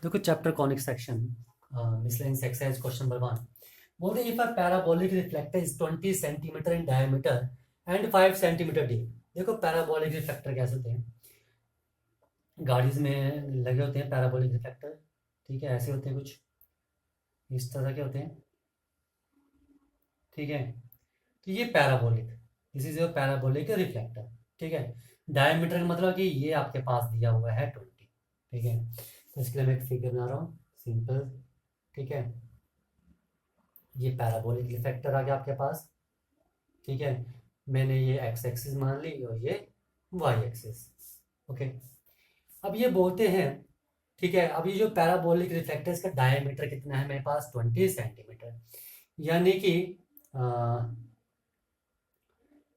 देखो chapter conic section miscellaneous exercise question number 1 बोलते if a parabolic reflector is 20 centimetre in diameter and 5 centimetre deep. देखो parabolic reflector कैसे होते हैं, गाड़ीज में लगे होते हैं पैराबोलिक रिफ्लेक्टर। ठीक है, ऐसे होते हैं कुछ इस तरह के होते हैं। ठीक है, तो ये parabolic, this is your parabolic reflector. ठीक है, डायमीटर का मतलब कि ये आपके पास दिया हुआ है 20। ठीक है, तो इसके लिए मैं एक फिगर बना रहा हूँ सिंपल। ठीक है, ये पैराबोलिक रिफ्लेक्टर आ गया आपके पास। ठीक है, मैंने ये एक्स एक्सिस मान ली और ये वाई एक्सिस। ओके, अब ये बोलते हैं, ठीक है, अब ये जो पैराबोलिक रिफ्लेक्टर इसका डायमीटर कितना है मेरे पास 20 सेंटीमीटर, यानी कि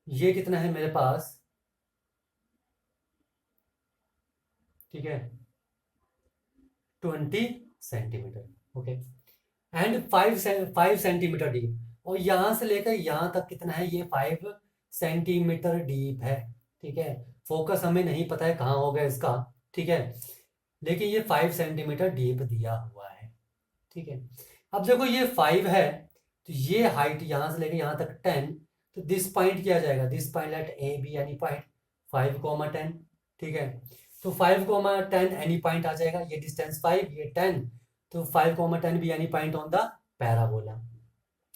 ये कितना है मेरे पास। ठीक है, 20 centimetre. Okay, and 5 centimetre deep, और यहाँ से लेकर यहाँ तक कितना है, ये 5 सेंटीमीटर डीप है। ठीक है, फोकस हमें नहीं पता है कहाँ होगा इसका। ठीक है, लेकिन ये 5 सेंटीमीटर डीप दिया हुआ है। ठीक है, अब देखो ये 5 है, तो ये हाइट यहाँ से लेकर यहाँ तक 10, तो दिस पॉइंट क्या जाएगा, this point let A be any point 5, 10। ठीक है, तो 5, 10 एनी पॉइंट आ जाएगा, ये डिस्टेंस 5 ये 10, तो 5, 10 भी any point on the parabola.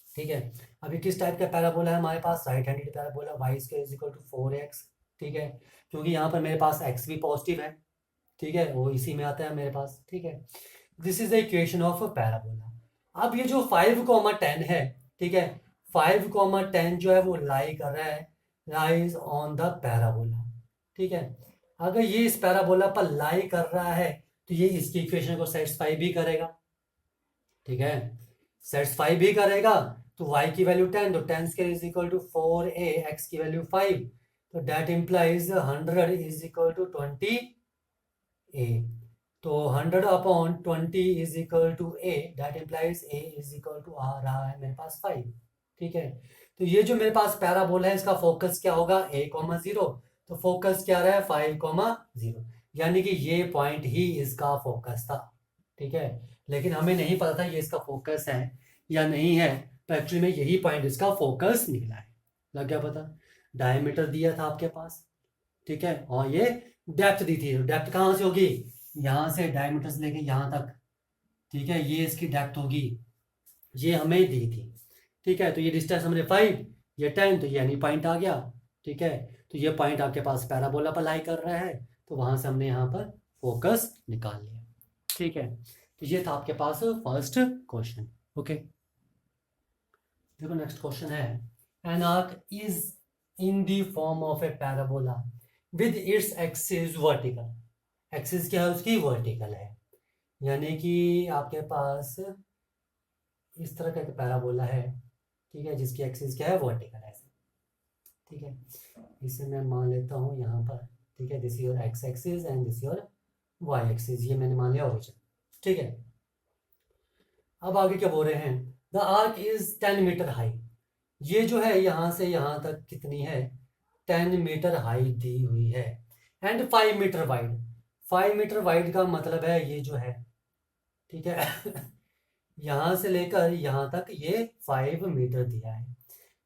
ठीक है, अभी किस टाइप का पैराबोला है हमारे पास, right handed parabola, Y square is equal to 4x। ठीक है, क्योंकि यहाँ पर मेरे पास x भी पॉजिटिव है। ठीक है, वो इसी में आता है मेरे पास। ठीक है, this is the equation of parabola. अब ये जो 5, 10 है, ठीक है, 5, 10 जो है वो लाई कर रहा है, लाइज ऑन द पैराबोला। ठीक है, अगर ये इस पैराबोला पर लाई कर रहा है तो ये इसकी इक्वेशन को सेटिस्फाई भी करेगा। ठीक है, सेटिस्फाई भी करेगा, तो y की वैल्यू 10, तो 10 square is equal to 4a, x की वैल्यू 5, तो that implies 100 is equal to 20a। तो 100 upon 20 is equal to a, that implies a is equal to आ रहा है मेरे पास 5। ठीक है, तो ये जो मेरे पास पैराबोला है इसका फोकस क्या होगा, a,0, तो फोकस क्या रहा है 5,0, यानी कि ये पॉइंट ही इसका फोकस था। ठीक है, लेकिन हमें नहीं पता था ये इसका फोकस है या नहीं है, तो एक्चुअली में यही पॉइंट इसका फोकस निकला है। लग गया पता, डायमीटर दिया था आपके पास। ठीक है, और ये डेप्थ दी थी, डेप्थ कहाँ से होगी, यहाँ से डायमीटर से लेके यहाँ तक। ठीक है, ये इसकी डेप्थ होगी, ये हमें दी थी। ठीक है, तो ये डिस्टेंस हमने 5, ये 10, तो ये एनी पॉइंट आ गया। ठीक है, तो ये पॉइंट आपके पास पैराबोला पर लाई कर रहा है, तो वहां से हमने यहाँ पर फोकस निकाल लिया। ठीक है, तो ये था आपके पास फर्स्ट क्वेश्चन। ओके, देखो नेक्स्ट क्वेश्चन है, an arc is in the form of A parabola with its axis vertical. Axis क्या है उसकी, वर्टिकल है, यानी कि आपके पास इस तरह का एक पैराबोला है। ठीक है, जिसकी एक्सिस क्या है, वर्टिकल है। ठीक है, इसे मैं मान लेता हूँ यहाँ पर। ठीक है, this your X axis and this your Y axis, ये मैंने मान लिया ओरिजिन। ठीक है, अब आगे क्या बोल रहे हैं, the arch is 10 metre high. ये जो है यहाँ से यहाँ तक कितनी है, 10 मीटर हाई दी हुई है, and 5 metre wide. 5 metre wide का मतलब है ये जो है, ठीक है यहाँ से लेकर यहाँ तक ये 5 मीटर दिया है,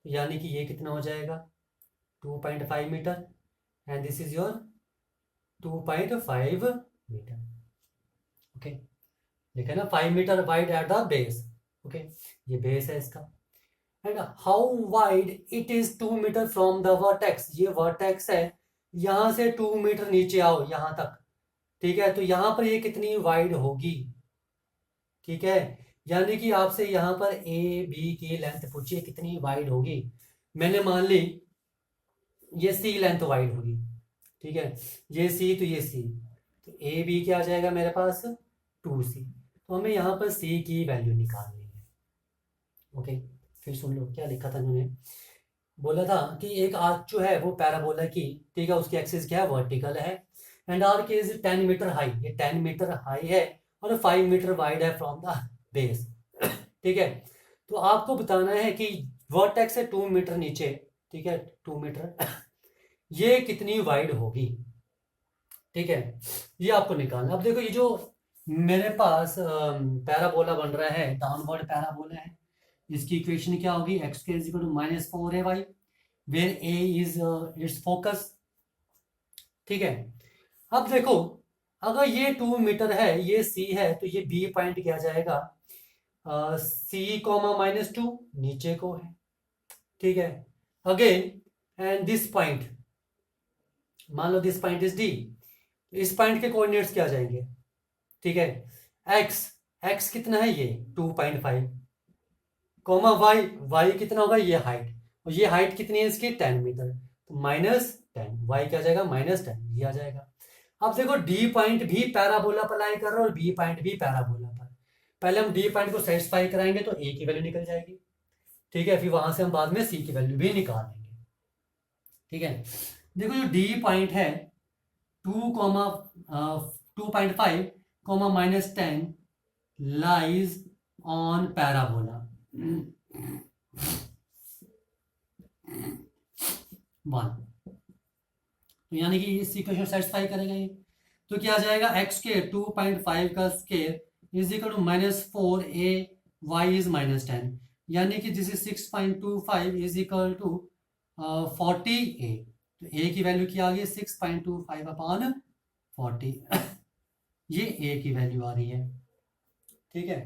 यानी कि ये कितना हो जाएगा 2.5 metre, and this is your 2.5 metre. Okay, लिखा ना 5 metre wide at the base. Okay, ये बेस है इसका, and how wide it is 2 metre from the vertex. ये वर्टेक्स है, यहां से 2 मीटर नीचे आओ यहां तक। ठीक है, तो यहां पर ये कितनी वाइड होगी। ठीक है, यानी कि आपसे यहां पर ए बी की लेंथ पूछिए कितनी वाइड होगी, मैंने मान ली ये सी लेंथ वाइड होगी। ठीक है, ये सी तो ये सी, तो ए बी क्या आ जाएगा मेरे पास 2c, तो हमें यहाँ पर c की वैल्यू निकालनी है। ओके, फिर सुन लो क्या लिखा था उन्होंने, बोला था कि एक आर्क जो है वो पैराबोला की, ठीक है, उसकी एक्सिस क्या है, वर्टिकल है, and arch is 10 metre high, ये 10 मीटर हाई है और 5 मीटर वाइड है फ्रॉम द बेस। ठीक है, तो आपको बताना है कि वर्टेक्स से 2 मीटर नीचे, ठीक है 2 मीटर ये कितनी वाइड होगी। ठीक है, ये आपको निकालना। अब देखो ये जो मेरे पास पैराबोला बन रहा है, डाउनवर्ड पैराबोला है। इसकी इक्वेशन क्या होगी, एक्स के equal to -4ay where A is its focus. ठीक है, अब देखो, अगर ये 2 मीटर है, ये सी है, तो ये बी पॉइंट क्या जाएगा, सी कॉमा -2 नीचे को है। ठीक है, अगेन एंड दिस पॉइंट, मान लो दिस पॉइंट इज डी, इस पॉइंट के कोऑर्डिनेट्स क्या जाएंगे। ठीक है, एक्स, एक्स कितना है ये 2.5, कॉमा वाई, वाई कितना होगा ये हाइट, और ये हाइट कितनी है इसकी 10 मीटर, तो -10, वाई क्या जाएगा -10, ये आ जाएगा। अब देखो डी पॉइंट भी पैराबोला पर लाई कर रहा है और बी पॉइंट भी पैराबोला पर। पहले हम डी पॉइंट को सेटिस्फाई कराएंगे तो ए की वैल्यू निकल जाएगी। ठीक है, फिर वहां से हम बाद में सी की वैल्यू भी निकाल लेंगे। ठीक है, देखो जो डी पॉइंट है 2.5 -10 लाइज ऑन पैराबोला 1, तो यानी कि इस इक्वेशन सेटिस्फाई करेगा ये। तो क्या आ जाएगा, एक्स के 2.5 का square is equal to -4a, Y is -10, यानी कि this is 6.25 is equal to 40a। तो a की वैल्यू क्या आ गई 6.25 अपॉन 40 ये a की वैल्यू आ रही है। ठीक है,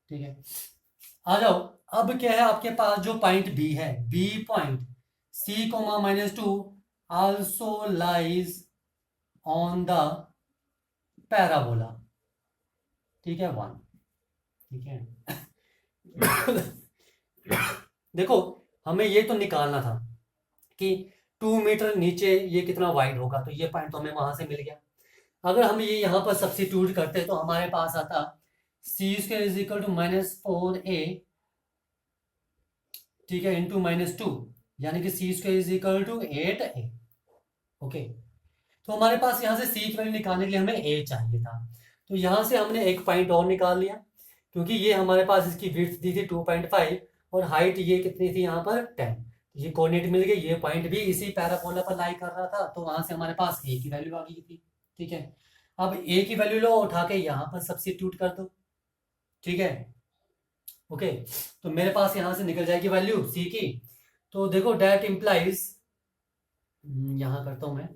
ठीक है, आ जाओ। अब क्या है आपके पास जो पॉइंट बी है, B point C comma -2 also lies on the parabola. ठीक है, 1। ठीक है देखो, हमें ये तो निकालना था कि 2 मीटर नीचे ये कितना वाइड होगा, तो ये पॉइंट तो हमें वहां से मिल गया। अगर हम ये यहाँ पर सब्स्टिट्यूट करते तो हमारे पास आता C square is equal to -4a, ठीक है, इंटू -2, यानी कि C square is equal to 8a। Okay, तो हमारे पास यहाँ से सी की वैल्यू निकालने के लिए हमें a चाहिए था, तो यहाँ से हमने एक पॉइंट और निकाल लिया, क्योंकि ये हमारे पास इसकी विड्थ दी थी 2.5 और हाइट ये कितनी थी यहाँ पर 10, ये कोऑर्डिनेट मिल गए, ये पॉइंट भी इसी पैराबोला पर लाई कर रहा था, तो वहां से हमारे पास a की वैल्यू आ गई थी। ठीक है, अब a की वैल्यू लो, उठा के यहाँ पर सब्स्टिट्यूट कर दो। ठीक है, ओके, तो मेरे पास यहाँ से निकल जाएगी वैल्यू c की। तो देखो डेट इम्प्लाइज, यहाँ करता हूँ मैं,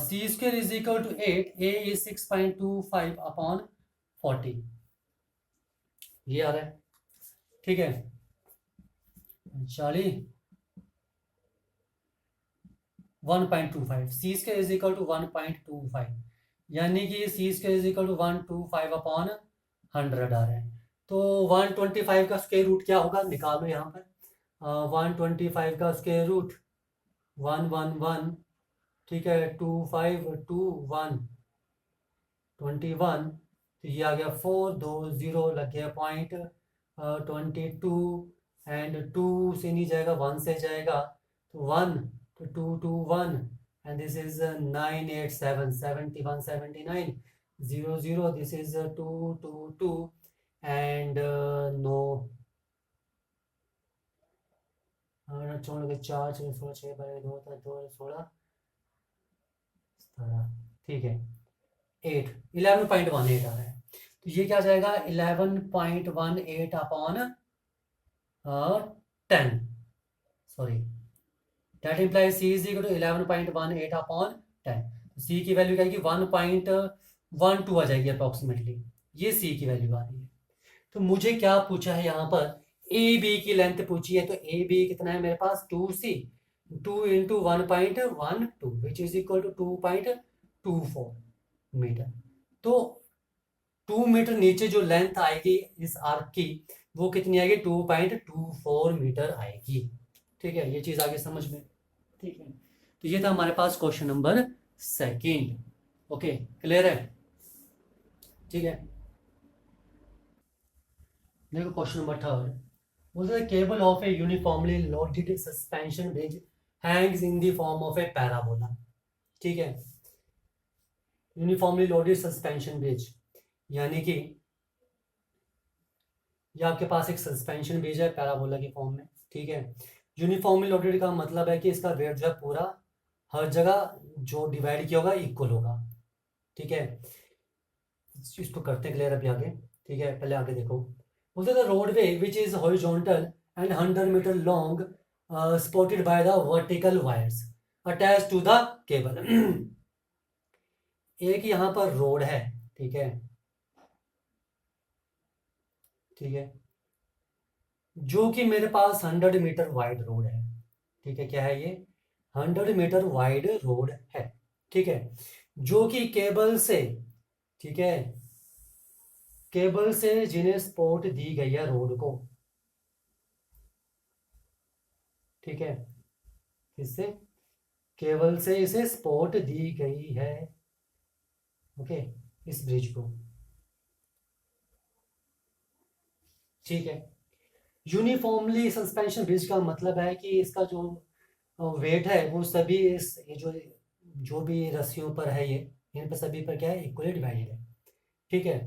C square is equal to 8, a is 6.25 upon 40, ये आ रहा है। ठीक है, 1.25, C square is equal to 1.25, यानी कि C square is equal to 125 upon 100 आ रहा है। तो 125 का स्क्वायर रूट क्या होगा, निकालो यहाँ पर। 125 का स्क्वायर रूट 111, ठीक है, 25 2 1 21, तो ये आ गया 4 2 0 लग गया पॉइंट 22, एंड 2 से नहीं जाएगा 1 से जाएगा, तो 1 तो 2 2 1, and this is 987 71 79 0 0, this is 2 2 2 and no छोड़ के 4 6 16 6 2 2 16 17, ठीक है, 8 11.18 आ रहा है, तो ये क्या जाएगा 11.18 upon 10, sorry, that implies C is equal to 11.18 upon 10, C की वैल्यू क्या आएगी 1.12 आ जाएगी अप्रोक्सीमेटली, ये सी की वैल्यू आ रही है। तो मुझे क्या पूछा है यहाँ पर, ए बी की लेंथ पूछी है, तो ए बी कितना है मेरे पास 2c, 2 into 1.12 which is equal to 2.24 metre. तो 2 मीटर नीचे जो लेंथ आएगी इस आर्क की, वो कितनी आएगी 2.24 मीटर आएगी। ठीक है, ये चीज आगे समझ में। ठीक है, तो ये था हमारे पास क्वेश्चन नंबर 2। ओके, क्लियर है। ठीक है, देखो क्वेश्चन नंबर 3, बोलते हैं cable of A uniformly loaded suspension bridge Hanks in the form of A parabola. ठीक है, यूनिफॉर्मली लोडेड सस्पेंशन ब्रिज, यानी कि ये आपके पास एक सस्पेंशन ब्रिज है पैराबोला की फॉर्म में। ठीक है, यूनिफॉर्मली लोडेड का मतलब है कि इसका वेट जो है पूरा हर जगह जो डिवाइड किया होगा इक्वल होगा, ठीक है। इसको करते हैं क्लियर अभी आगे, ठीक है। पहले आगे देखो, बोलते the roadway which is horizontal and 100 metre long supported by the vertical wires attach to the cable. एक यहाँ पर रोड है, ठीक है, ठीक है, जो कि मेरे पास 100 मीटर वाइड रोड है, ठीक है। क्या है ये? 100 मीटर वाइड रोड है, ठीक है, जो कि केबल से, ठीक है, केबल से जिन्हें सपोर्ट दी गई है रोड को, ठीक है, इससे केबल से इसे सपोर्ट दी गई है, ओके, इस ब्रिज को, ठीक है। यूनिफॉर्मली सस्पेंशन ब्रिज का मतलब है कि इसका जो वेट है वो सभी इस ये जो भी रस्सियों पर है, ये इन पर सभी पर क्या है? इक्वली डिवाइडेड है, ठीक है।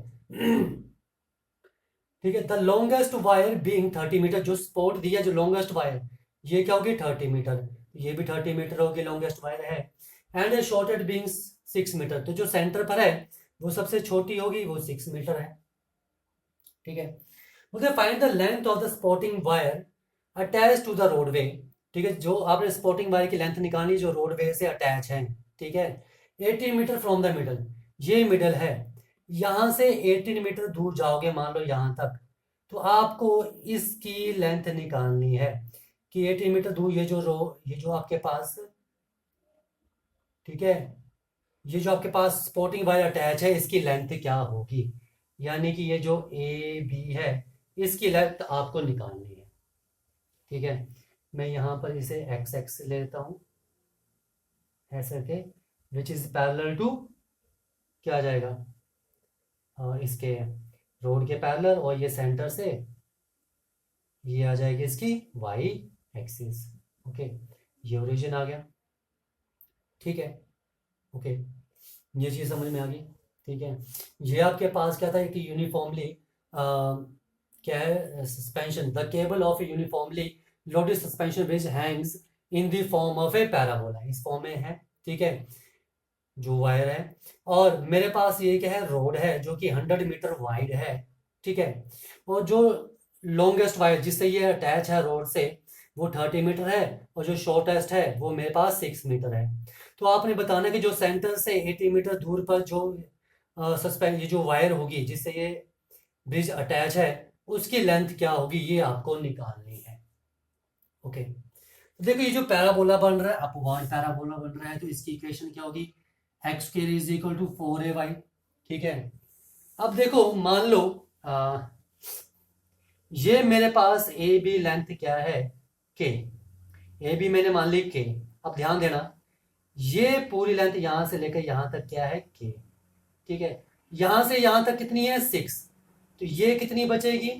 ठीक है, the longest wire being 30 metre, जो सपोर्ट दिया जो लॉन्गेस्ट वायर, ये क्या होगी? 30 मीटर, ये भी 30 मीटर होगी, लॉन्गेस्ट वायर है। एंड शॉर्टेड बीइंग 6 मीटर, तो जो सेंटर पर है वो सबसे छोटी होगी, वो 6 मीटर है, ठीक है। मुझे find the length of the supporting wire attach to the roadway, ठीक है, जो आपने सपोर्टिंग वायर की लेंथ निकाली जो रोडवे से अटैच है, ठीक है। 18 मीटर फ्रॉम द मिडल, ये मिडल है, यहां से 18 मीटर दूर जाओगे मान लो यहां तक, तो आपको इसकी लेंथ निकालनी है कि 18 मीटर दूर ये जो आपके पास, ठीक है, ये जो आपके पास सपोर्टिंग वायर अटैच है इसकी लेंथ क्या होगी, यानी कि ये जो ए बी है इसकी लेंथ आपको निकालनी है, ठीक है। मैं यहाँ पर इसे एक्स एक्स लेता हूँ ऐसे के, विच इज पैरेलल टू, क्या आ जाएगा? इसके रोड के पैरेलल, और ये सेंटर से ये आ जाएगी इसकी वाई एक्सिस, ओके, ये ओरिजिन आ गया, ठीक है, ओके, ये चीज़ समझ में आ गई, ठीक है। ये आपके पास क्या था कि यूनिफॉर्मली क्या है? Suspension, the cable of A uniformly loaded suspension bridge Hanks in the form of A parabola, इस फॉर्म में है, ठीक है, जो वायर है। और मेरे पास ये क्या है? रोड है जो कि 100 मीटर वाइड है, ठीक है, और जो लॉन्गेस्ट वायर जिससे ये अटैच है रोड से वो 30 मीटर है, और जो शॉर्टेस्ट है वो मेरे पास 6 मीटर है। तो आपने बताना कि जो सेंटर से 80 मीटर दूर पर जो सस्पेंड ये जो वायर होगी जिससे ये ब्रिज अटैच है उसकी लेंथ क्या होगी, ये आपको निकालनी है, ओके। तो देखो ये जो पैराबोला बन रहा है, अपवार्ड पैराबोला बन रहा है, तो इसकी इक्वेशन क्या होगी? X square is equal to 4ay, ठीक है। अब देखो मान लो ये मेरे पास ए बी लेंथ क्या है? के, ए बी मैंने मान ली के। अब ध्यान देना, ये पूरी लेंथ यहां से लेकर यहां तक क्या है? के, ठीक है। यहां से यहां तक कितनी है? 6, तो ये कितनी बचेगी?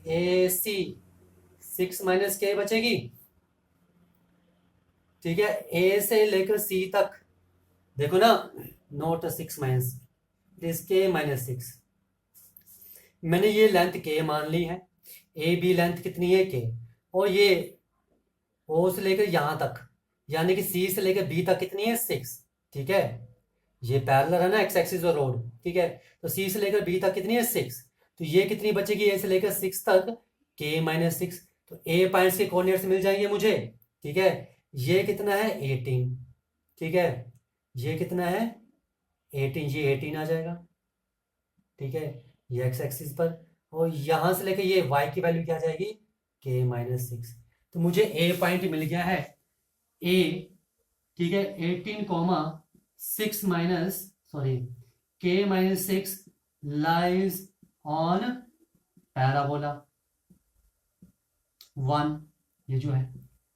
ए सी 6 माइनस के बचेगी, ठीक है। ए से लेकर सी तक देखो ना, नोट 6 माइनस दिस के माइनस 6, मैंने ये लेंथ के मान ली है, ए बी लेंथ कितनी है? के, और ये ओ से लेकर यहां तक यानी कि सी से लेकर बी तक कितनी है? 6, ठीक है। ये पैरेलल है ना एक्स एक्सिस और रोड, ठीक है, तो सी से लेकर बी तक कितनी है? 6, तो ये कितनी बचेगी? ए से लेकर 6 तक के माइनस 6, तो ए पॉइंट्स के कोऑर्डिनेट्स मिल जाएंगे मुझे, ठीक है। ये कितना है? 18, ठीक है, ये कितना है? 18, ये 18 आ जाएगा, ठीक है, ये एक्स एक्सिस पर, और यहां से लेकर ये वाई की वैल्यू क्या आ जाएगी? के माइनस 6, तो मुझे ए पॉइंट मिल गया है ए, ठीक है, 18, 6 माइनस सॉरी के माइनस 6 लाइज ऑन पैराबोला 1, ये जो है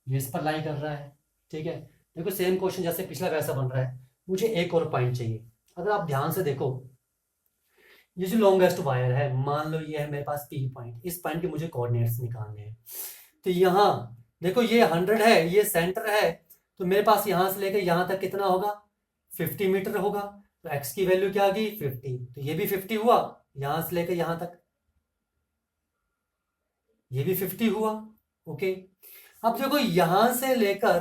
ये इस पर लाई कर रहा है, ठीक है। देखो सेम क्वेश्चन जैसे पिछला वैसा बन रहा है, मुझे एक और पॉइंट चाहिए। अगर आप ध्यान से देखो, ये जो लॉन्गेस्ट वायर है मान लो ये है मेरे पास पी पॉइंट, इस पॉइंट के मुझे कोऑर्डिनेट्स निकालने हैं, तो यहाँ देखो ये 100 है, ये सेंटर है, तो मेरे पास यहां से लेकर यहां तक कितना होगा? 50 मीटर होगा, तो एक्स की वैल्यू क्या आ गई? 50, तो ये भी 50 हुआ, यहां से लेकर यहां तक ये भी 50 हुआ, ओके। अब देखो यहां से लेकर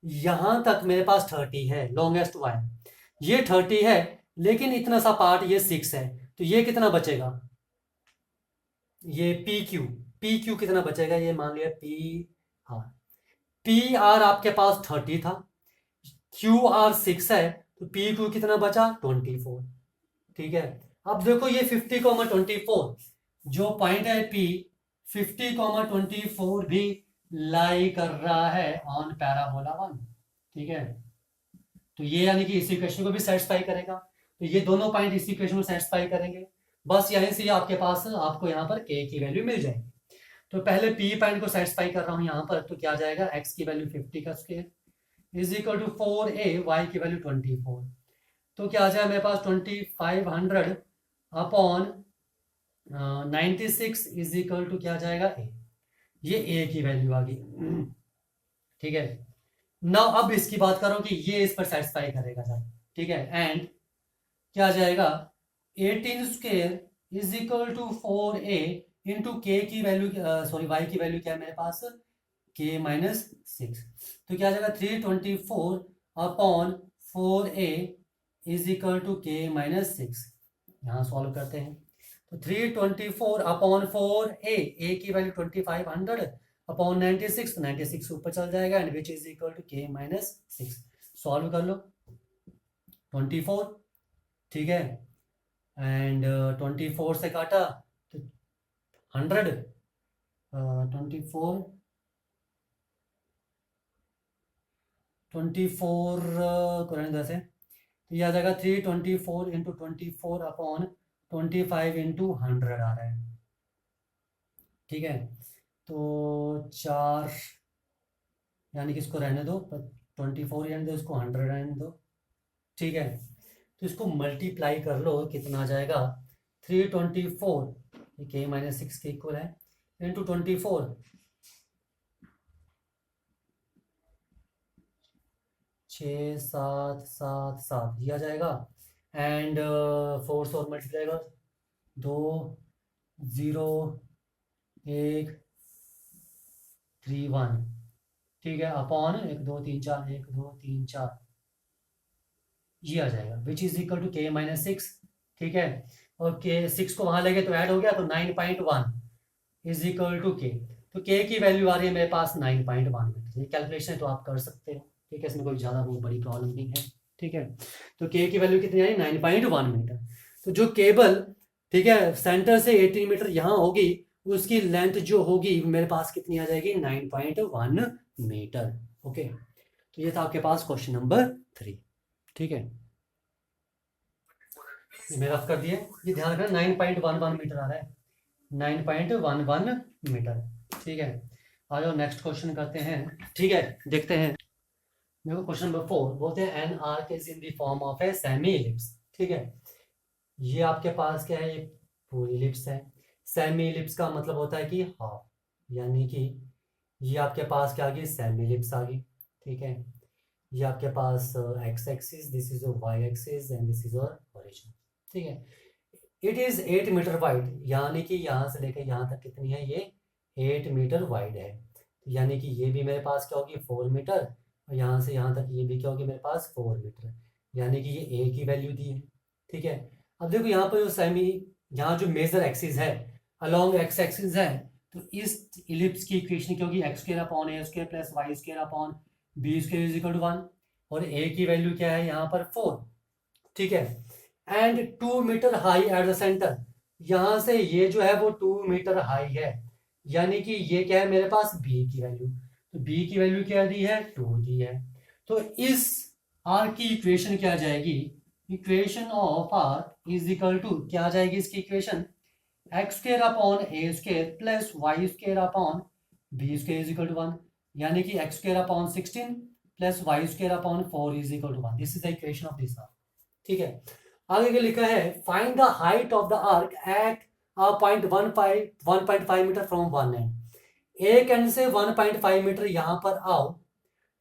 यहां तक मेरे पास 30 है, लॉन्गेस्ट वायर ये 30 है, लेकिन इतना सा पार्ट ये 6 है, तो ये कितना बचेगा, ये पी क्यू कितना बचेगा, ये मान लिया पी आर। पी आर आपके पास 30 था, क्यू आर 6 है, तो पी क्यू कितना बचा 24। ठीक है, अब देखो ये 50,24 जो पॉइंट है पी 50,24 भी लाई कर रहा है ऑन पैराबोला 1। ठीक है, तो ये यानी कि इस इक्वेशन को भी सेटिस्फाई करेगा, तो ये दोनों पॉइंट इस इक्वेशन को सेटिस्फाई करेंगे। बस यहीं से आपके पास आपको यहाँ पर के की वैल्यू मिल जाएगी। तो पहले पी पॉइंट को सेटिस्फाई कर रहा हूँ यहाँ पर, तो क्या जाएगा, एक्स की वैल्यू 50 का square is equal to 4a, Y की वैल्यू 24, तो क्या आ जाए मेरे पास 2500 अपॉन 96 इज इक्वल टू क्या जाएगा ए, ये ए की वैल्यू आ गई। ठीक है, नाउ अब इसकी बात करो कि ये इस पर सेटिस्फाई करेगा सर। ठीक है, एंड क्या आ जाएगा 18 square is equal to 4a into K की वैल्यू, सॉरी वाई की वैल्यू क्या है मेरे पास, के माइनस 6, तो क्या आ जाएगा 324 upon 4a is equal to K minus 6। यहाँ सॉल्व करते हैं, तो 324 अपॉन 4a की वैल्यू 2500 अपॉन 96, तो 96 ऊपर चल जाएगा, and which is equal to K minus 6। Solve कर लो 24, ठीक है, एंड 24 से काटा तो 100, 24 को रहने दे से, तो ये आ जाएगा 324 इंटू 24 अपॉन 25 इंटू 100 आ रहा है। ठीक है, तो 4 यानी कि इसको रहने दो, 24 रहने दो, इसको 100 रहने दो। ठीक है, तो इसको मल्टीप्लाई कर लो, कितना आ जाएगा 324, के माइनस 6 के इक्वल है, इंटू 24, 6 7 7 7 ये आ जाएगा, एंड 4 से और मल्टीप्लाई कर 2 0 1 3 1, ठीक है, अपॉन 1 2 3 4 1 2 3 4 ये आ जाएगा, विच is equal to K minus 6। ठीक है, और के 6 को वहां लेके तो ऐड हो गया, तो 9.1 इज इक्वल टू के, तो के की वैल्यू आ रही है मेरे पास 9.1 मीटर। ये कैलकुलेशन है तो आप कर सकते हो। ठीक है, इसमें कोई ज़्यादा बहुत बड़ी प्रॉब्लम नहीं है। ठीक है, तो के की वैल्यू कितनी आई 9.1 मीटर। तो जो केबल, ठीक है, सेंटर से 18 मीटर यहाँ होगी, उसकी लेंथ जो होगी मेरे पास कितनी आ जाएगी 9.1 मीटर। ओके, तो ये था आपके पास क्वेश्चन नंबर 3। ठीक है, मैं रफ कर दिए, ये ध्यान रखना 9.11 मीटर आ रहा है, 9.11 मीटर। ठीक है, आ जाओ नेक्स्ट क्वेश्चन करते हैं। ठीक है, देखते हैं, देखो क्वेश्चन नंबर 4 बोलते हैं an arc is in the form of a semi ellipse. ठीक है, ये आपके पास क्या है, ये पूरी इलिप्स है। सेमी इलिप्स का मतलब होता है कि हाफ, यानी कि ये आपके पास क्या आ गई, सेमी इलिप्स आ गई। ठीक है, ये आपके पास X axis, this is your Y axis, and this is your origin. ठीक है, इट इज 8 मीटर वाइड, यानी कि यहाँ से लेकर यहाँ तक कितनी है, ये 8 मीटर वाइड है। तो यानी कि ये भी मेरे पास क्या होगी 4 मीटर, और यहाँ से यहाँ तक ये भी क्या होगी मेरे पास 4 मीटर, यानी कि ये ए की वैल्यू दी है। ठीक है, अब देखो यहाँ पर जो सेमी, यहाँ जो मेजर एक्सिस है अलोंग एक्स एक्सिस है, तो इस इलिप्स की इक्वेशन क्या होगी, X square upon A square plus Y square upon B square is equal to 1, और ए की वैल्यू क्या है यहाँ पर 4। ठीक है, and 2 metre high at the centre, यहां से ये जो है वो 2 मीटर हाई है, यानी कि ये क्या है मेरे पास बी की वैल्यू, तो बी की वैल्यू क्या दी है 2 दी है। तो इस आर की इक्वेशन क्या आ जाएगी, equation of arch is equal to क्या आ जाएगी इसकी equation, X square upon A square plus Y square upon B square is equal to 1, यानी कि x square upon 16 plus Y square upon 4 is equal to 1। This is the equation of this arch. ठीक है, आगे क्या लिखा है, find the height of the arch at point 1.5 metre from one and. एक and से 1.5 मीटर यहां पर आओ,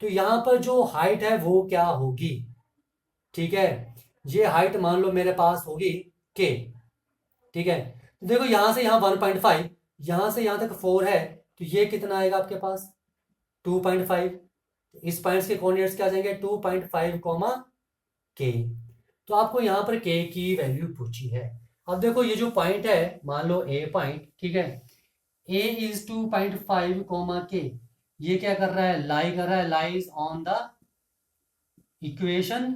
तो यहां पर जो हाइट है वो क्या होगी। ठीक है, ये हाइट मान लो मेरे पास होगी के। ठीक है, तो देखो यहां से यहां 1.5, यहां से यहां तक 4 है, तो ये कितना आएगा आपके पास 2.5। इस पॉइंट्स के कोऑर्डिनेट्स क्या आ जाएंगे 2.5 कॉमा के। तो आपको यहाँ पर के की वैल्यू पूछी है। अब देखो ये जो पॉइंट है, मान लो ए पॉइंट, ठीक है, ए इज 2.5 कॉमा के, ये क्या कर रहा है, लाई कर रहा है, लाइज ऑन द इक्वेशन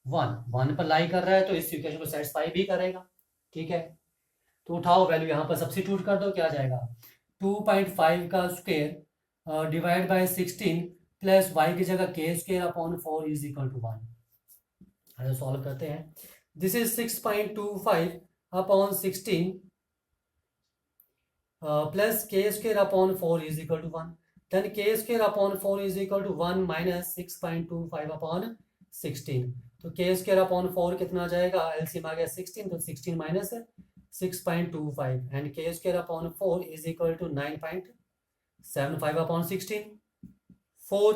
1 पर लाई कर रहा है, तो इस इक्वेशन को सेटिस्फाई भी करेगा। ठीक है, तो उठाओ वैल्यू यहाँ पर सब्स्टिट्यूट कर दो, क्या आ जाएगा 2.5 का square divide by 16 plus Y की जगह K square upon 4 is equal to 1। अरे सॉल्व करते हैं। This is 6.25 upon 16 plus K square upon 4 is equal to 1। Then K square upon 4 is equal to 1 minus 6.25 upon 16। तो के स्क्वायर अपॉन 4 कितना आ जाएगा, एलसीएम आ गया 16, तो 16 minus 6.25 and K square upon 4 is equal to 9.75 upon 16, 4।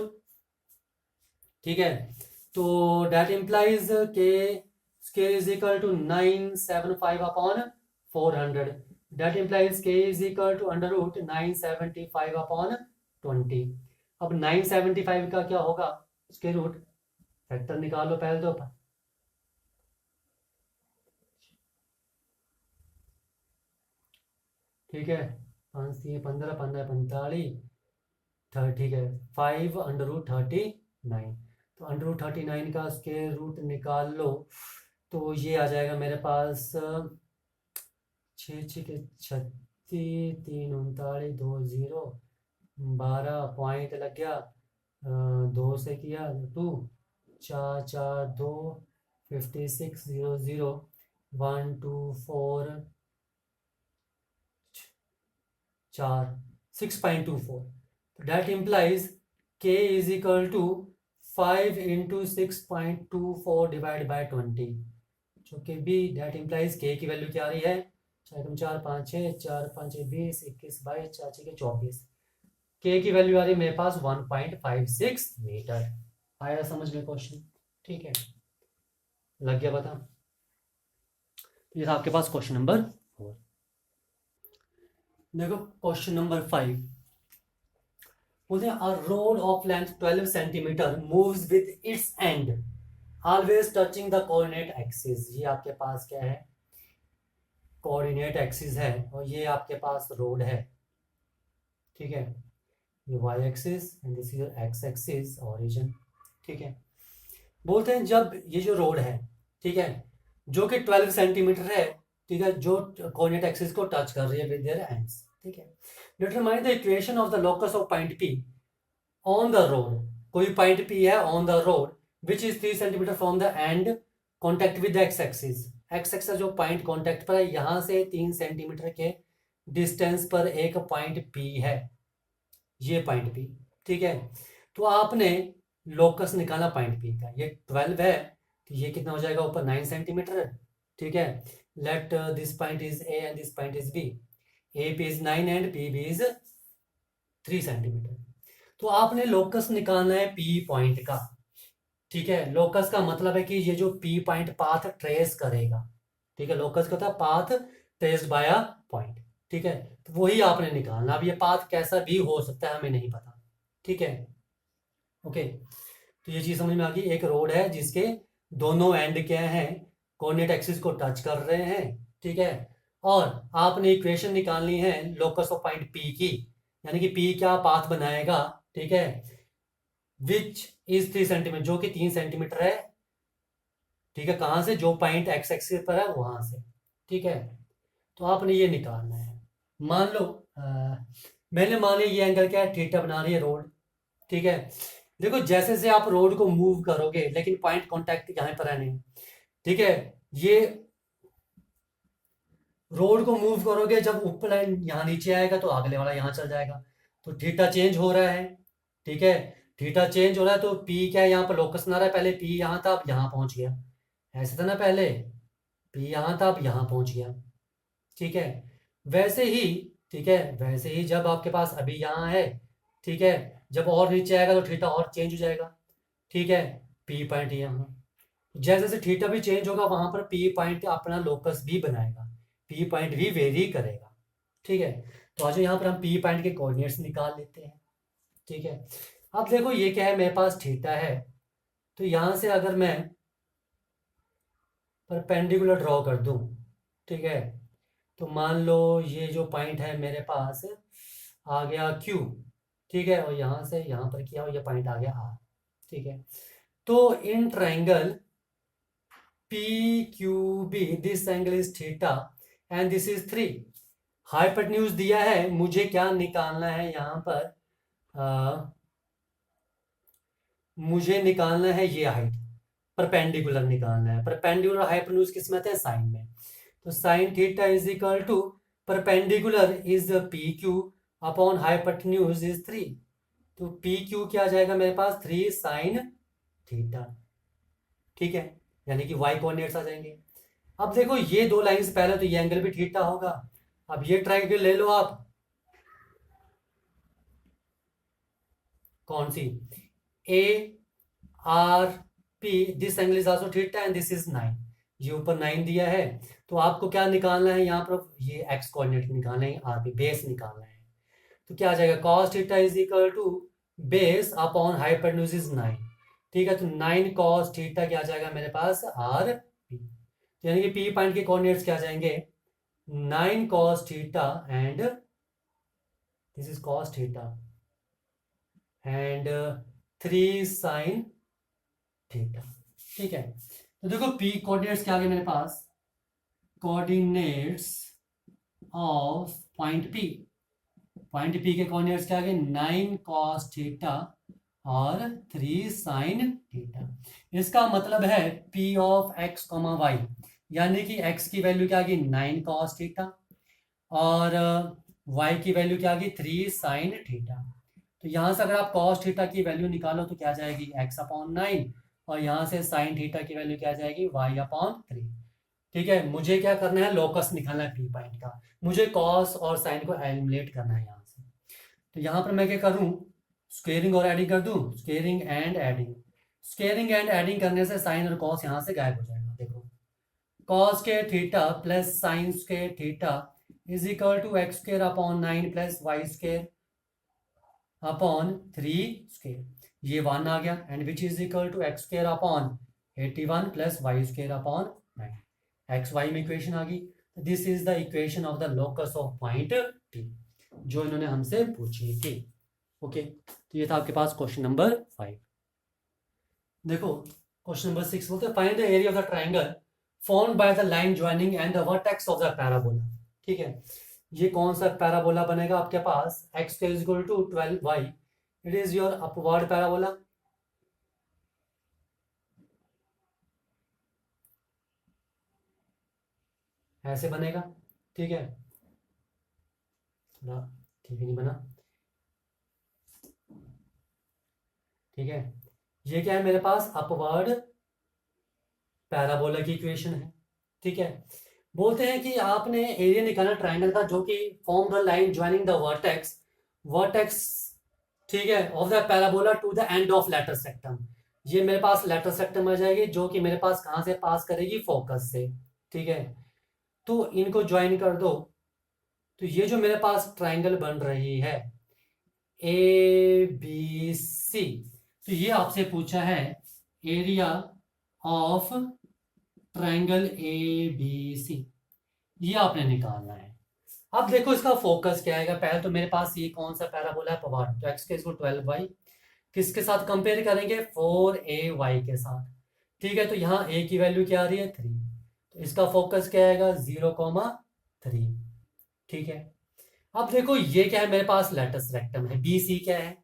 ठीक है, तो that implies K square is equal to 975 upon 400। That implies K is equal to under root 975 upon 20। अब 975 का क्या होगा, स्क्वायर रूट, फैक्टर निकालो पहले तो। ठीक है, 5 3 15 15 45, ठीक है, 5 अंडर रूट 39। तो अंडर रूट 39 का स्क्वायर रूट निकाल लो, तो ये आ जाएगा मेरे पास 6 6 के 36, 3 39, 2 0, 12 पॉइंट लग गया, 2 से किया 2, 4 4 2, 56 0 0, 1 2 4 4, 6.24। तो that implies K is equal to 5 into 6.24 divide by 20, जो कि भी डेट इम्प्लाइज के की वैल्यू क्या आ रही है, 4 5 6 4 5 20 21 22 4 6 24, के की वैल्यू आ रही है मेरे पास 1.56 मीटर। आया समझ में क्वेश्चन? ठीक है, लग गया पता। ये था आपके पास क्वेश्चन नंबर 4। देखो क्वेश्चन नंबर 5 बोलते हैं a rod of length 12 centimetre moves with its end always touching the coordinate axis. ये आपके पास क्या है, कोऑर्डिनेट एक्सिस है, और ये आपके पास रोड है। ठीक है, ये Y axis and this is X axis, origin. ठीक है, बोलते हैं जब ये जो रोड है, ठीक है, जो कि 12 सेंटीमीटर है, ठीक है, जो कोऑर्डिनेट एक्सिस को टच कर रही है विद देयर एंड्स। ठीक है, determine the equation of the locus of point P on the road. कोई पॉइंट पी है on the road which is 3 centimetre from the end contact with X axis. X axis जो point contact पर है, यहां से 3 centimetre के distance पर एक पॉइंट पी है, ये पॉइंट पी। ठीक है, तो आपने लोकस निकाला पॉइंट पी का, ये 12 है, तो ये कितना हो जाएगा ऊपर 9 सेंटीमीटर। ठीक है, let this point is A and this point is B. A P is 9 and P B is 3 centimetre. तो आपने लोकस निकालना है पी पॉइंट का। ठीक है, लोकस का मतलब है कि ये जो पी पॉइंट पाथ ट्रेस करेगा। ठीक है, लोकस का था path traced by a point. ठीक है, तो वही आपने निकालना। अब ये पाथ कैसा भी हो सकता है, हमें नहीं पता। ठीक है, ओके, तो ये चीज समझ में आ गई। एक रोड है जिसके दोनों एंड क्या हैं, कोऑर्डिनेट एक्सिस को टच कर रहे हैं। ठीक है, और आपने इक्वेशन निकालनी है लोकस ऑफ पॉइंट पी की, यानी कि पी क्या पाथ बनाएगा। ठीक है, विच इज 3 सेंटीमीटर, जो कि 3 सेंटीमीटर है। ठीक है, कहां से, जो पॉइंट एक्स एक्सिस पर है वहां से। ठीक है, तो आपने ये निकालना है। मान लो मैंने मान लिया ये एंगल क्या है, थीटा बना रही है रोड। ठीक है, देखो जैसे से आप रोड को मूव करोगे, लेकिन पॉइंट कांटेक्ट यहाँ पर है नहीं। ठीक है, ये रोड को मूव करोगे, जब ऊपर लाइन यहाँ नीचे आएगा तो अगले वाला यहाँ चल जाएगा, तो थीटा चेंज हो रहा है। ठीक है, थीटा चेंज हो रहा है, तो पी क्या है, यहाँ पर लोकस बना रहा है, पहले पी यहाँ था अब यहाँ पहुंच गया, ऐसे था ना, पहले पी यहाँ था अब यहाँ पहुंच गया। ठीक है, वैसे ही, ठीक है, वैसे ही जब आपके पास अभी यहाँ है, ठीक है, जब और नीचे आएगा तो थीटा और चेंज हो जाएगा। ठीक है, पी पॉइंट यहाँ, जैसे जैसे थीटा भी चेंज होगा वहां पर पी पॉइंट अपना लोकस भी बनाएगा, पी पॉइंट भी वेरी करेगा। ठीक है, तो आज यहाँ पर हम पी पॉइंट के कोऑर्डिनेट्स निकाल लेते हैं। ठीक है, अब देखो ये क्या है, मेरे पास थीटा है, तो यहां से अगर मैं परपेंडिकुलर ड्रॉ कर दूं, ठीक है, तो मान लो ये जो पॉइंट है मेरे पास आ गया क्यू, ठीक है, और यहाँ से यहाँ पर किया और ये पॉइंट आ गया आर, ठीक है। तो in triangle P Q B this angle is theta and this is 3। Hypotenuse दिया है, मुझे क्या निकालना है यहाँ पर, मुझे निकालना है ये हाइट, परपेंडिकुलर निकालना है। परपेंडिकुलर हाइपोटेन्यूज किस में आते हैं, साइन में। तो sine theta is equal to perpendicular is P Q upon hypotenuse is 3। तो पी क्यू क्या आ जाएगा मेरे पास, 3 साइन थीटा, ठीक है, यानी कि वाई कोऑर्डिनेट्स आ जाएंगे। अब देखो ये दो लाइंस पहले, तो ये एंगल भी थीटा होगा। अब ये ट्रायंगल ले लो आप, कौन सी, A R P, this angle is also theta and this is 9। ये ऊपर 9 दिया है, तो आपको क्या निकालना है यहाँ पर, ये एक्स कोऑर्डिनेट निकालना है, आर पी बेस निकालना है। तो क्या आ जाएगा, cos theta is equal to base upon hypotenuse is 9, ठीक है। तो 9 कॉस थीटा क्या आ जाएगा मेरे पास, आर पी। तो यानी कि पी पॉइंट के कोऑर्डिनेट्स क्या आ जाएंगे, 9 cos theta and this is cos theta and 3 sin theta, ठीक है। तो देखो पी कोऑर्डिनेट्स क्या आ गए मेरे पास, coordinates of point P, point P के कोऑर्डिनेट्स क्या आ गए, 9 cos थीटा और 3 sin थीटा। इसका मतलब है P of X comma Y, यानी कि एक्स की वैल्यू क्या आ गई, 9 cos थीटा और y की वैल्यू क्या आ गई, 3 sin थीटा। तो यहाँ से अगर आप cos थीटा की वैल्यू निकालो तो क्या आ जाएगी, x अपॉन 9, और यहाँ से sin थीटा की वैल्यू क्या आ जाएगी, y अपॉन 3, ठीक है। मुझे क्या करना है, लोकस निकालना है पी पॉइंट का, मुझे cos और sin को एलिमिनेट करना है यहाँ से। तो यहाँ पर मैं क्या करूँ, स्क्वेयरिंग और एडिंग कर दूँ, squaring and adding. Squaring and adding करने से साइन और cos यहाँ से गायब हो जाएगा। देखो cos के थीटा प्लस साइन के theta is equal to x square upon 9 plus y square upon 3 square, ये 1 आ गया, and which is equal to x square upon 81 plus y square upon 9। X y में इक्वेशन आ गई। This is the equation of the locus of point P, जो इन्होंने हमसे पूछी थी। ओके, तो ये था आपके पास क्वेश्चन नंबर 5। देखो क्वेश्चन नंबर 6 बोलते हैं find the area of the triangle formed by the line joining and the vertex of the parabola, ठीक है। ये कौन सा पैराबोला बनेगा आपके पास, x is equal to 12y, it is your upward parabola, ऐसे बनेगा, ठीक है। थोड़ा ठीक नहीं बना, ठीक है। ये क्या है मेरे पास, अपवर्ड पैराबोला की इक्वेशन है, ठीक है। बोलते हैं कि आपने एरिया निकालना ट्राइंगल का जो कि form the line joining the vertex, vertex, ठीक है, of the parabola to the end of latus rectum. ये मेरे पास लेटर सेक्टम आ जाएगी, जो कि मेरे पास कहां से पास करेगी, फोकस से, ठीक है। तो इनको ज्वाइन कर दो, तो ये जो मेरे पास ट्राइंगल बन रही है ए बी सी, तो ये आपसे पूछा है area of triangle A B C, ये आपने निकालना है। अब देखो इसका फोकस क्या आएगा, पहले तो मेरे पास ये कौन सा पैराबोला है, पवार, तो एक्स के इसको 12y किसके साथ कंपेयर करेंगे, 4ay के साथ, ठीक है। तो यहाँ a की वैल्यू क्या आ रही है, 3, तो इसका फोकस क्या आएगा, 0,3, ठीक है। अब देखो ये क्या है मेरे पास, लेटस रेक्टम है, BC क्या है,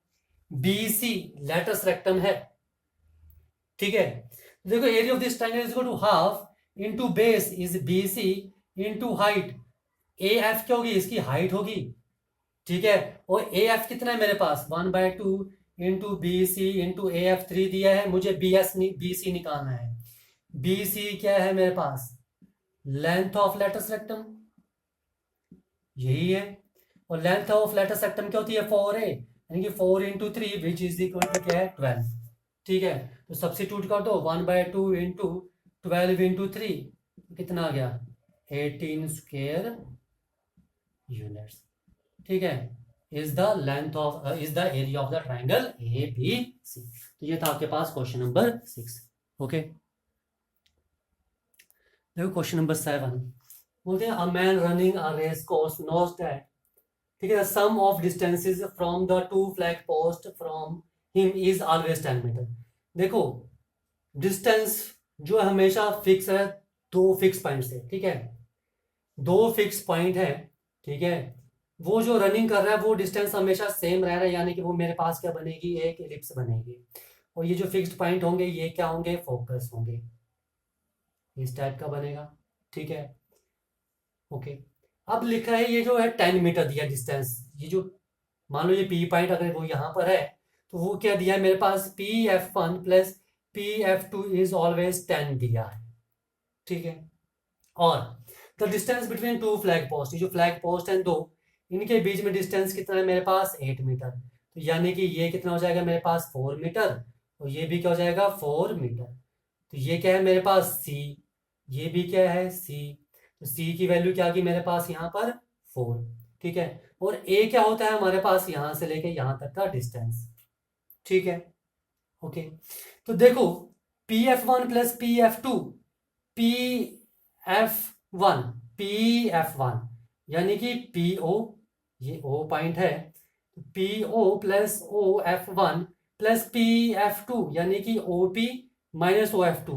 BC लेटस रेक्टम है, ठीक है। देखो area of this triangle is equal to half into base is BC into height, AF क्या होगी, इसकी हाइट होगी, ठीक है। और AF कितना है मेरे पास, 1/2 इंटू BC इंटू AF 3 दिया है, मुझे BC निकालना है। BC क्या है मेरे पास, लेंथ ऑफ लेटस रेक्टम, यही है। और लेंथ ऑफ लेटस रेक्टम क्या होती है, 4a, यानी कि 4 into 3 which is equal to क्या है, 12, ठीक है। तो सब्स्टिट्यूट कर दो, 1/2 इंटू 12 इंटू 3 कितना आ गया, 18 स्क्वायर यूनिट्स, ठीक है, is the length of is the area of the triangle A B C. तो ये था आपके पास क्वेश्चन नंबर 6। ओके, देखो क्वेश्चन नंबर 7 बोलते हैं a man running a race course knows that, ठीक है, the sum of distances from the two flag post from him is always 10 metre. देखो डिस्टेंस जो है हमेशा फिक्स है, दो फिक्स पॉइंट है, ठीक है, दो फिक्स पॉइंट है, ठीक है, वो जो रनिंग कर रहा है वो डिस्टेंस हमेशा सेम रह रहा है, यानी कि वो मेरे पास क्या बनेगी, एक एलिप्स बनेगी, और ये जो फिक्स्ड पॉइंट होंगे ये क्या होंगे, फोकस होंगे, इस टाइप का बनेगा, ठीक है। ओके, अब लिखा है ये जो है 10 मीटर दिया डिस्टेंस, ये जो मान लो ये पी पॉइंट अगर वो यहाँ पर है तो वो क्या दिया है मेरे पास, P F one plus P F two is always 10 दिया है, ठीक है। और the distance between two flag post, ये जो फ्लैग पोस्ट है दो, इनके बीच में डिस्टेंस कितना है मेरे पास, 8 मीटर, तो यानी कि ये कितना हो जाएगा मेरे पास 4 मीटर, और ये भी क्या हो जाएगा 4 मीटर, तो ये क्या है मेरे पास सी, ये भी क्या है सी, तो सी की वैल्यू क्या आ गई मेरे पास यहाँ पर 4, ठीक है। और ए क्या होता है हमारे पास यहां से लेके यहां तक का डिस्टेंस, ठीक है। ओके, तो देखो P F one plus P F two, P F one, P F one यानी कि पी ओ, ये ओ पॉइंट है, P O plus O F one plus P F two यानी कि O P minus O F two,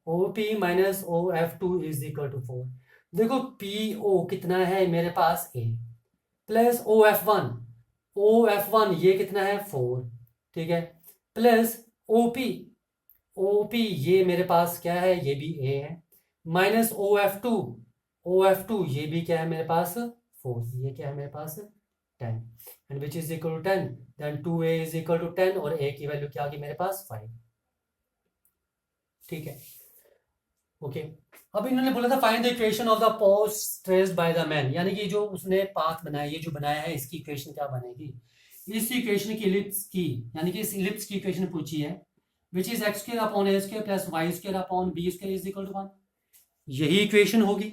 O P minus O F two is equal to 4। देखो P O कितना है मेरे पास A, plus O F one, O F one ये कितना है 4, ठीक है, plus O P, O P ये मेरे पास क्या है, ये भी ए है, minus O F two, O F two ये भी क्या है मेरे पास 4, ये क्या है मेरे पास 10, and which is equal to 10, then 2a is equal to 10, और a की वैल्यू क्या आ गई मेरे पास 5, ठीक है। ओके, अब इन्होंने बोला था find the equation of the post traced by the man, यानी कि जो उसने पाथ बनाया, ये जो बनाया है इसकी इक्वेशन क्या बनेगी, इस इक्वेशन की इलिप्स की, यानी कि इस इलिप्स की इक्वेशन पूछी है, which is x square upon A square plus Y square upon B square is equal to 1, यही इक्वेशन होगी,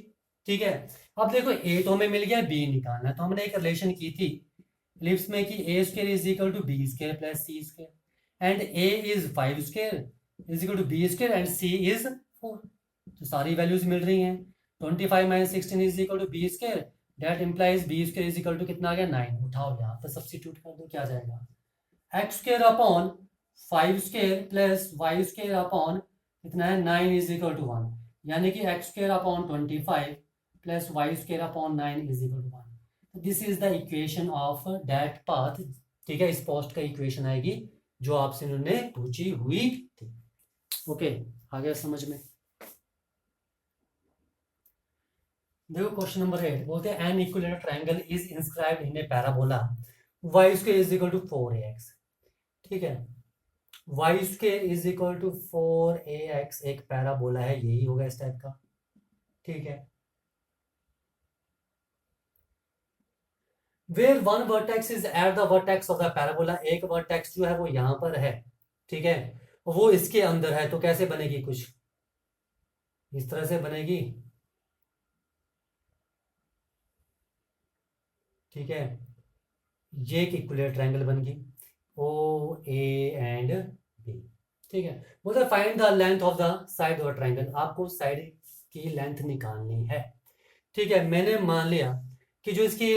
ठीक है। अब देखो ए तो हमें मिल गया, बी निकालना है, तो हमने एक रिलेशन की थी इलिप्स में कि A square is equal to B square plus C square, and A is 5 square is equal to B square and C is 4, तो सारी वैल्यूज मिल रही हैं, 25 minus 16 is equal to B square, that implies B square is equal to कितना आ गया 9, उठाओ यहाँ पर सब्स्टिट्यूट कर दो, क्या जाएगा, x square upon 5 square plus Y square upon कितना है 9 इज इक्वल टू 1, यानी कि x square upon 25 plus Y square upon 9 is equal to 1, this is the equation of that path, ठीक है, इस पोस्ट का इक्वेशन आएगी जो आपसे उन्होंने पूछी हुई थी। ओके, आ गया समझ में। देखो क्वेश्चन नंबर 8 बोलते हैं an equilateral triangle is inscribed in a parabola y square is equal to 4ax, ठीक है, y square is equal to 4ax एक पैराबोला है, यही होगा इस टाइप का, ठीक है, where one vertex is at the vertex of the parabola, एक वर्टेक्स जो है वो यहां पर है, ठीक है, वो इसके अंदर है, तो कैसे बनेगी, कुछ इस तरह से बनेगी, ठीक है, ये एक इक्विलेटरल ट्रायंगल बन गई ओ ए एंड बी, ठीक है। बोलते find the length of the side of triangle, आपको साइड की लेंथ निकालनी है, ठीक है। मैंने मान लिया कि जो इसकी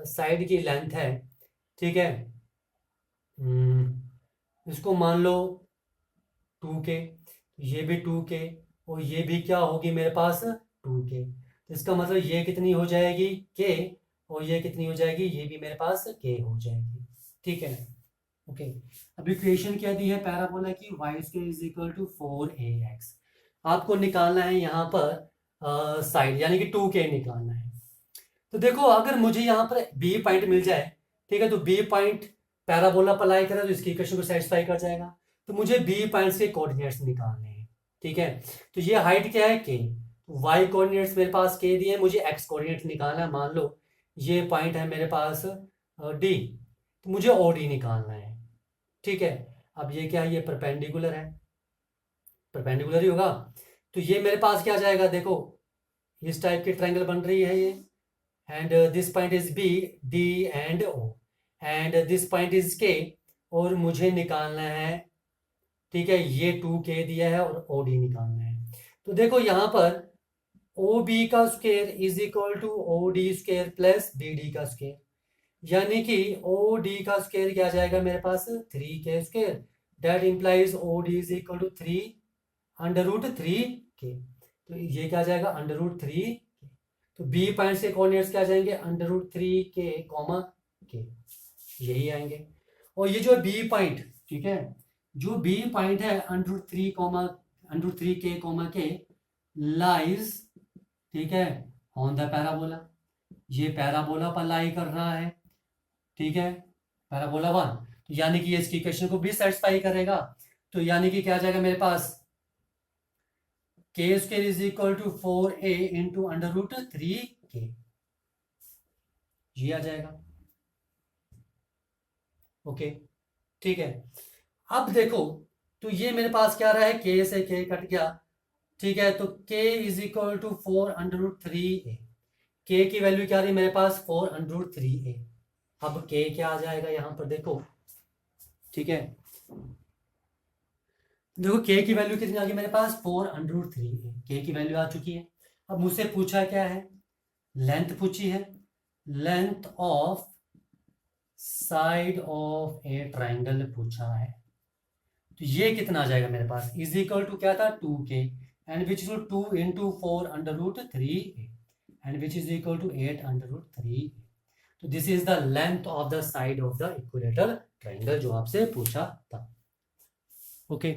साइड की लेंथ है, ठीक है, इसको मान लो 2k, ये भी 2k, और ये भी क्या होगी मेरे पास 2k, तो इसका मतलब ये कितनी हो जाएगी k, और ये कितनी हो जाएगी, ये भी मेरे पास k हो जाएगी, ठीक है। ओके, अब इक्वेशन क्या दी है पैराबोला की, y square is equal to 4ax, आपको निकालना है यहाँ पर साइड यानी कि 2k निकालना है। तो देखो अगर मुझे यहाँ पर बी पॉइंट मिल जाए, ठीक है, तो बी पॉइंट पैराबोला अप्लाई करें तो इसकी इक्वेशन को सेटिस्फाई कर जाएगा, तो मुझे बी पॉइंट्स के कोऑर्डिनेट्स निकालने हैं, ठीक है। तो ये हाइट क्या है k, वाई कोऑर्डिनेट्स मेरे पास k दिए, मुझे x कोऑर्डिनेट निकालना है, मान लो ये पॉइंट है मेरे पास d, तो मुझे OD निकालना है, ठीक है। अब ये क्या है, ये परपेंडिकुलर है, परपेंडिकुलर ही होगा, तो ये मेरे पास क्या जाएगा, देखो इस टाइप की ट्रायंगल बन रही है ये, and this point is B, D and O, and this point is K, और मुझे निकालना है, ठीक है, ये 2k दिया है और OD निकालना है। तो देखो यहाँ पर OB का square is equal to OD square plus BD का स्क्वायर, यानी कि OD का स्क्वायर क्या आ जाएगा मेरे पास 3k square, that implies OD is equal to 3 under root 3k। तो ये क्या आ जाएगा अंडर रूट 3k। तो बी पॉइंट से कोऑर्डिनेट्स क्या आ जाएंगे under root 3k comma k, यही आएंगे। और ये जो बी पॉइंट, ठीक है, जो बी पॉइंट है under root 3k comma k lies, ठीक है, ऑन द पैराबोला, ये पैराबोला पर लाई कर रहा है, ठीक है, पैराबोला 1। तो यानी कि ये इसकी इक्वेशन को भी सेटिस्फाई करेगा। तो यानी कि क्या आ जाएगा मेरे पास k square is equal to 4a into under root 3k, ये आ जाएगा। ओके, ठीक है। अब देखो, तो ये मेरे पास क्या रहा है, k से k कट गया, ठीक है, तो k is equal to 4 under root 3a, k की वैल्यू क्या रही मेरे पास 4 अंडर रूट 3a। अब k क्या आ जाएगा यहां पर देखो, ठीक है, देखो k की वैल्यू कितनी आ गई मेरे पास 4 अंडर रूट 3a, k की वैल्यू आ चुकी है। अब मुझसे पूछा क्या है, लेंथ पूछी है, length of side of A triangle पूछा है। तो ये कितना आ जाएगा मेरे पास इज इक्वल टू क्या था 2k, and which is 2 into 4 under root 3a, and which is equal to 8 under root 3a। तो this is the length of the side of the equilateral triangle जो आपसे पूछा था। ओके